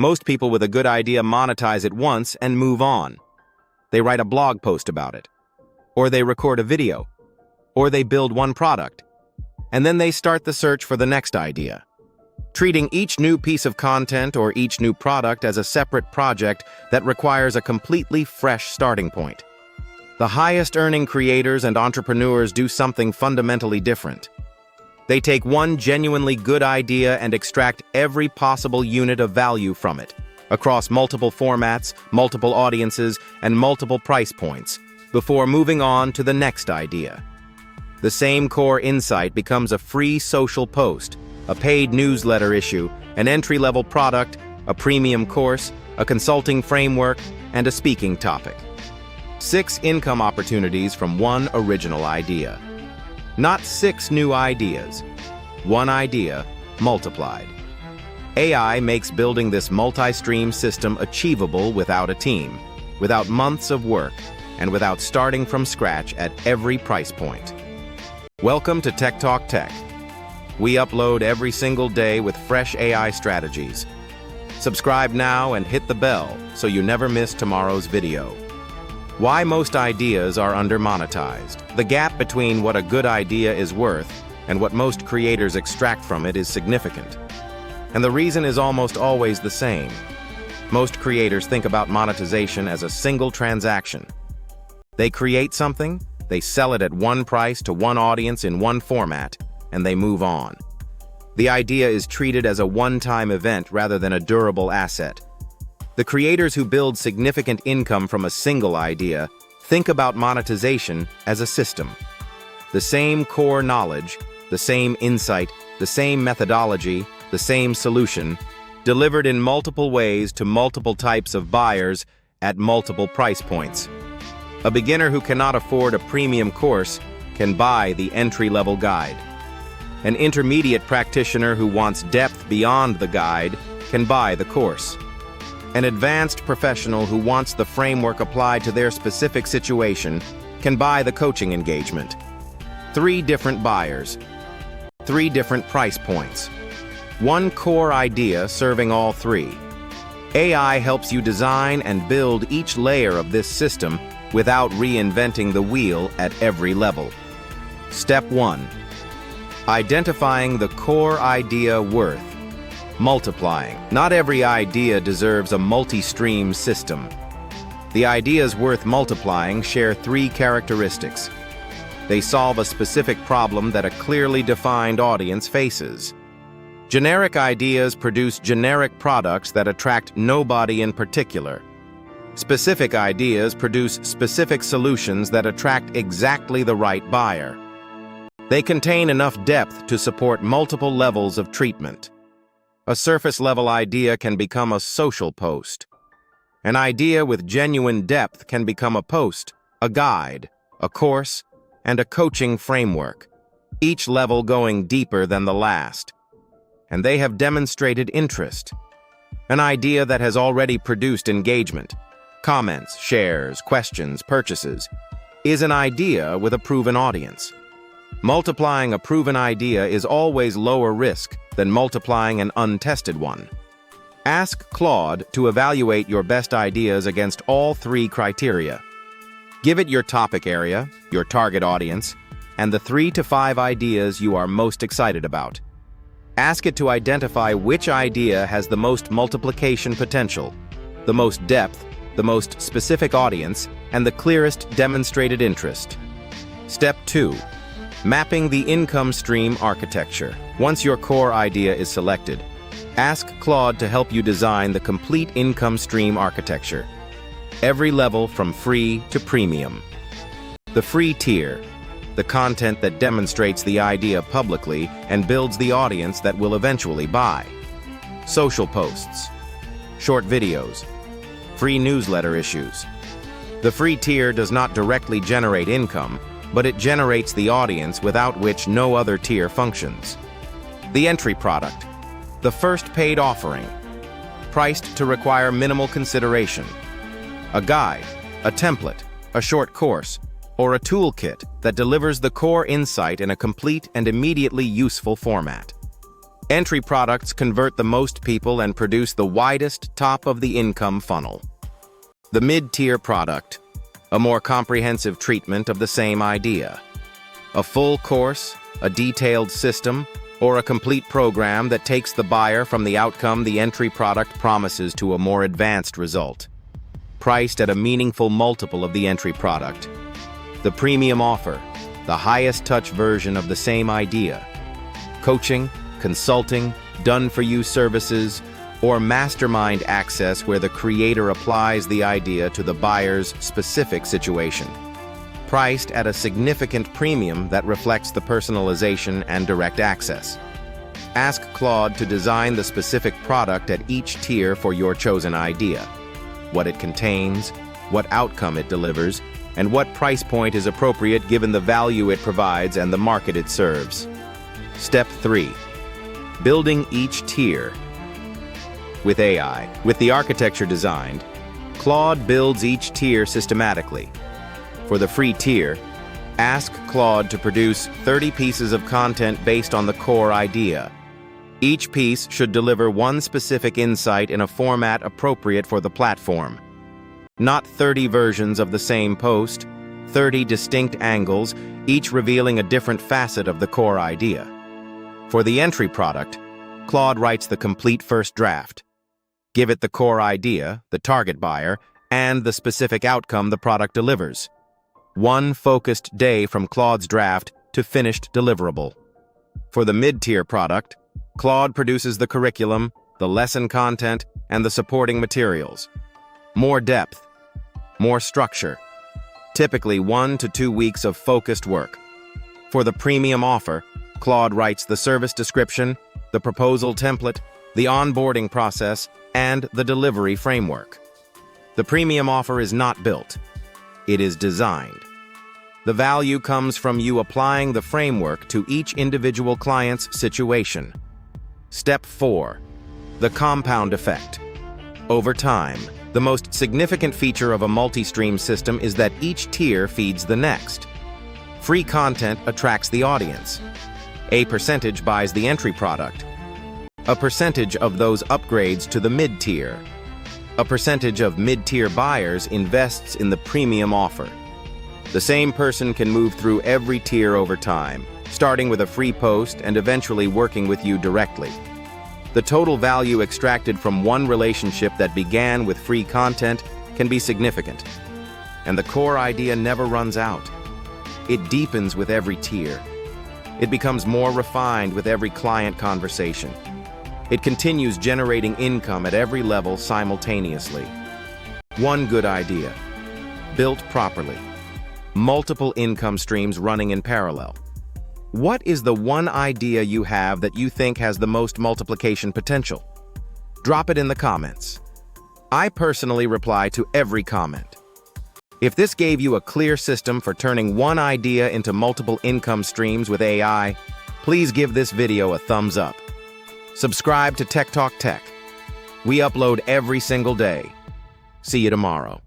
Most people with a good idea monetize it once and move on. They write a blog post about it, or they record a video, or they build one product, and then they start the search for the next idea, treating each new piece of content or each new product as a separate project that requires a completely fresh starting point. The highest-earning creators and entrepreneurs do something fundamentally different. They take one genuinely good idea and extract every possible unit of value from it, across multiple formats, multiple audiences, and multiple price points, before moving on to the next idea. The same core insight becomes a free social post, a paid newsletter issue, an entry-level product, a premium course, a consulting framework, and a speaking topic. 6 income opportunities from one original idea. Not 6 new ideas. One idea multiplied. AI makes building this multi-stream system achievable without a team, without months of work, and without starting from scratch at every price point. Welcome to Tech Talk Tech. We upload every single day with fresh AI strategies. Subscribe now and hit the bell so you never miss tomorrow's video. Why most ideas are under-monetized. The gap between what a good idea is worth and what most creators extract from it is significant. And the reason is almost always the same. Most creators think about monetization as a single transaction. They create something, they sell it at one price to one audience in one format, and they move on. The idea is treated as a one-time event rather than a durable asset. The creators who build significant income from a single idea think about monetization as a system. The same core knowledge, the same insight, the same methodology, the same solution, delivered in multiple ways to multiple types of buyers at multiple price points. A beginner who cannot afford a premium course can buy the entry-level guide. An intermediate practitioner who wants depth beyond the guide can buy the course. An advanced professional who wants the framework applied to their specific situation can buy the coaching engagement. 3 different buyers, 3 different price points. One core idea serving all 3. AI helps you design and build each layer of this system without reinventing the wheel at every level. Step 1. Identifying the core idea worth. Multiplying. Not every idea deserves a multi-stream system. The ideas worth multiplying share 3 characteristics. They solve a specific problem that a clearly defined audience faces. Generic ideas produce generic products that attract nobody in particular. Specific ideas produce specific solutions that attract exactly the right buyer. They contain enough depth to support multiple levels of treatment. A surface-level idea can become a social post. An idea with genuine depth can become a post, a guide, a course, and a coaching framework, each level going deeper than the last. And they have demonstrated interest. An idea that has already produced engagement, comments, shares, questions, purchases, is an idea with a proven audience. Multiplying a proven idea is always lower risk than multiplying an untested one. Ask Claude to evaluate your best ideas against all 3 criteria. Give it your topic area, your target audience, and the 3 to 5 ideas you are most excited about. Ask it to identify which idea has the most multiplication potential, the most depth, the most specific audience, and the clearest demonstrated interest. Step 2. Mapping the income stream architecture. Once your core idea is selected, ask Claude to help you design the complete income stream architecture. Every level from free to premium. The free tier, the content that demonstrates the idea publicly and builds the audience that will eventually buy. Social posts, short videos, free newsletter issues. The free tier does not directly generate income, but it generates the audience without which no other tier functions. The entry product, the first paid offering, priced to require minimal consideration. A guide, a template, a short course, or a toolkit that delivers the core insight in a complete and immediately useful format. Entry products convert the most people and produce the widest top of the income funnel. The mid-tier product, a more comprehensive treatment of the same idea. A full course, a detailed system, or a complete program that takes the buyer from the outcome the entry product promises to a more advanced result. Priced at a meaningful multiple of the entry product. The premium offer, the highest touch version of the same idea. Coaching, consulting, done-for-you services, or mastermind access where the creator applies the idea to the buyer's specific situation. Priced at a significant premium that reflects the personalization and direct access. Ask Claude to design the specific product at each tier for your chosen idea. What it contains, what outcome it delivers, and what price point is appropriate given the value it provides and the market it serves. Step 3. Building each tier. With AI, with the architecture designed, Claude builds each tier systematically. For the free tier, ask Claude to produce 30 pieces of content based on the core idea. Each piece should deliver one specific insight in a format appropriate for the platform. Not 30 versions of the same post, 30 distinct angles, each revealing a different facet of the core idea. For the entry product, Claude writes the complete first draft. Give it the core idea, the target buyer, and the specific outcome the product delivers. One focused day from Claude's draft to finished deliverable. For the mid-tier product, Claude produces the curriculum, the lesson content, and the supporting materials. More depth, more structure. Typically 1 to 2 weeks of focused work. For the premium offer, Claude writes the service description, the proposal template, the onboarding process, and the delivery framework. The premium offer is not built. It is designed. The value comes from you applying the framework to each individual client's situation. Step 4. The compound effect. Over time, the most significant feature of a multi-stream system is that each tier feeds the next. Free content attracts the audience. A percentage buys the entry product. A percentage of those upgrades to the mid-tier. A percentage of mid-tier buyers invests in the premium offer. The same person can move through every tier over time, starting with a free post and eventually working with you directly. The total value extracted from one relationship that began with free content can be significant. And the core idea never runs out. It deepens with every tier. It becomes more refined with every client conversation. It continues generating income at every level simultaneously. One good idea, built properly. Multiple income streams running in parallel. What is the one idea you have that you think has the most multiplication potential? Drop it in the comments. I personally reply to every comment. If this gave you a clear system for turning one idea into multiple income streams with AI, please give this video a thumbs up. Subscribe to Tech Talk Tech. We upload every single day. See you tomorrow.